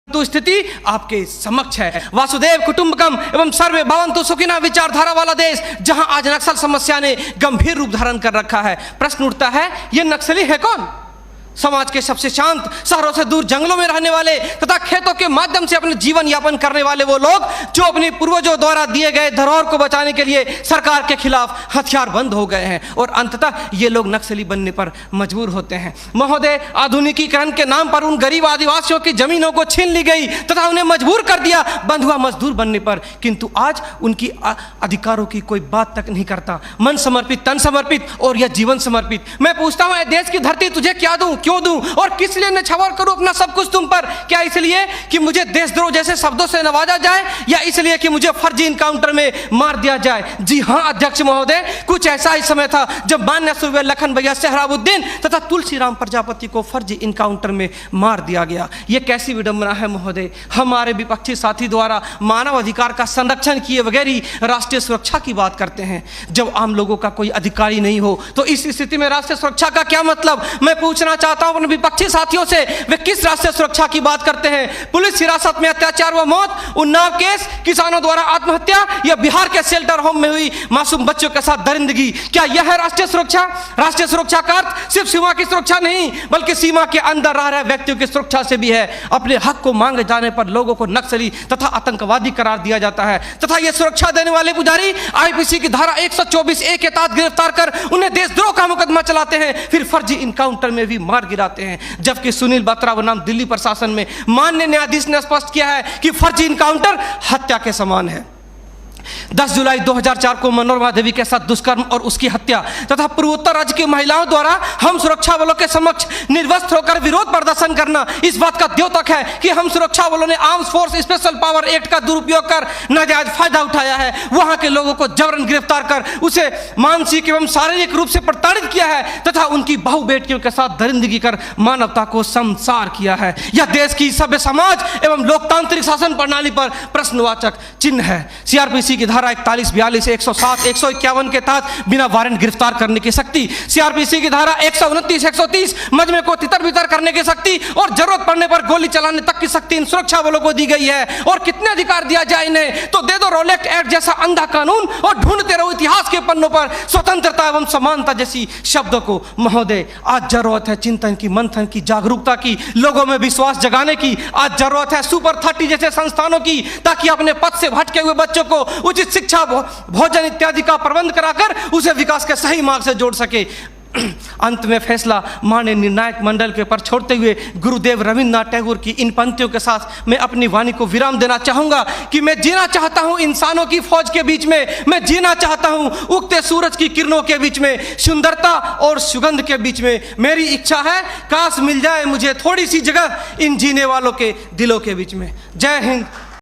तो स्थिति आपके समक्ष है। वासुदेव कुटुंबकम एवं सर्वे भवन्तु सुखिनः विचारधारा वाला देश, जहां आज नक्सल समस्या ने गंभीर रूप धारण कर रखा है। प्रश्न उठता है, ये नक्सली है कौन? समाज के सबसे शांत, शहरों से दूर जंगलों में रहने वाले तथा खेतों के माध्यम से अपने जीवन यापन करने वाले वो लोग जो अपने पूर्वजों द्वारा दिए गए धरोहर को बचाने के लिए सरकार के खिलाफ हथियार बंद हो गए हैं और अंततः ये लोग नक्सली बनने पर मजबूर होते हैं। महोदय, आधुनिकीकरण के नाम पर उन गरीब आदिवासियों की जमीनों को छीन ली गई तथा उन्हें मजबूर कर दिया बंधुआ मजदूर बनने पर, किंतु आज उनकी अधिकारों की कोई बात तक नहीं करता। मन समर्पित, तन समर्पित और यह जीवन समर्पित। मैं पूछता हूं, देश की धरती तुझे क्या दूं, क्यों दूं और किस लिए न्यौछावर करूं अपना सब कुछ तुम पर? क्या इसलिए कि मुझे देशद्रोह जैसे शब्दों से नवाजा जाए या इसलिए कि मुझे फर्जी इनकाउंटर में मार दिया जाए? जी हां अध्यक्ष महोदय, कुछ ऐसा ही समय था जब मान्य सूबे लखन भैया सोहराबुद्दीन तथा तुलसीराम प्रजापति को फर्जी इनकाउंटर में मार दिया गया। यह कैसी विडंबना है महोदय। हमारे विपक्षी साथी द्वारा मानव अधिकार का संरक्षण किए बगैर ही राष्ट्रीय सुरक्षा की बात करते हैं। जब आम लोगों का कोई अधिकार ही नहीं हो तो इस स्थिति में राष्ट्रीय सुरक्षा का क्या मतलब? मैं पूछना चाहता हूं अपने विपक्षी साथियों से, वे किस राष्ट्रीय सुरक्षा की बात करते हैं? पुलिस हिरासत में अत्याचार व मौत, उन्नाव केस, किसानों द्वारा आत्महत्या या बिहार के शेल्टर होम में हुई मासूम बच्चों के साथ दरिंदगी, क्या यह है राष्ट्रीय सुरक्षा? राष्ट्रीय सुरक्षा का अर्थ सिर्फ सीमा की सुरक्षा नहीं बल्कि सीमा के अंदर रह रहे व्यक्तियों की सुरक्षा से भी है। अपने हक को मांगे जाने पर लोगों को नक्सली तथा आतंकवादी करार दिया जाता है तथा यह सुरक्षा देने वाले पुजारी आईपीसी की धारा 124A के तहत गिरफ्तार कर उन्हें देशद्रोह का मुकदमा चलाते हैं, फिर फर्जी इनकाउंटर में भी मार गिराते हैं। जबकि सुनील बत्रा बनाम दिल्ली प्रशासन में माननीय न्यायाधीश ने स्पष्ट किया है कि फर्जी इनकाउंटर हत्या के समान है। 10 जुलाई 2004 को मनोरमा देवी के साथ दुष्कर्म और उसकी हत्या तथा पूर्वोत्तर राज्य की महिलाओं द्वारा हम सुरक्षा बलों के समक्ष निर्वस्त्र होकर विरोध प्रदर्शन करना इस बात का द्योतक है कि हम सुरक्षा बलों ने arms force special power act का दुरुपयोग कर नाजायज फायदा उठाया है। वहां के लोगों को जबरन गिरफ्तार कर उसे मानसिक एवं शारीरिक रूप से प्रताड़ित किया है तथा उनकी बहु बेटियों के साथ दरिंदगी कर मानवता को संसार किया है। यह देश की सभ्य समाज एवं लोकतांत्रिक शासन प्रणाली पर प्रश्नवाचक चिन्ह है। सीआरपीसी की धारा 41, 42, 107, 151 के तहत बिना वारंट गिरफ्तार करने की शक्ति, सीआरपीसी की धारा 129, 130 मजमे को तितर बितर करने की शक्ति और जरूरत पड़ने पर गोली चलाने तक की शक्ति इन सुरक्षा बलों को दी गई है। और कितने अधिकार दिया जाए इन्हें? तो दे दो रोलेक्ट एक्ट जैसा अंधा कानून और ढूंढते रहो इतिहास के पन्नों पर स्वतंत्रता एवं समानता जैसी शब्दों को। महोदय, आज जरूरत है चिंतन की, मंथन की, जागरूकता की, लोगों में विश्वास जगाने की। आज जरूरत है सुपर 30 जैसे संस्थानों की, ताकि अपने पथ से भटके हुए बच्चों को उचित शिक्षा, भोजन इत्यादि का प्रबंध कराकर उसे विकास के सही मार्ग से जोड़ सके। अंत में फैसला माननीय निर्णायक मंडल के पर छोड़ते हुए गुरुदेव रविन्द्रनाथ टैगोर की इन पंक्तियों के साथ मैं अपनी वाणी को विराम देना चाहूंगा कि मैं जीना चाहता हूं इंसानों की फौज के बीच में, मैं जीना चाहता हूं उगते सूरज की किरणों के बीच में, सुंदरता और सुगंध के बीच में। मेरी इच्छा है काश मिल जाए मुझे थोड़ी सी जगह इन जीने वालों के दिलों के बीच में। जय हिंद,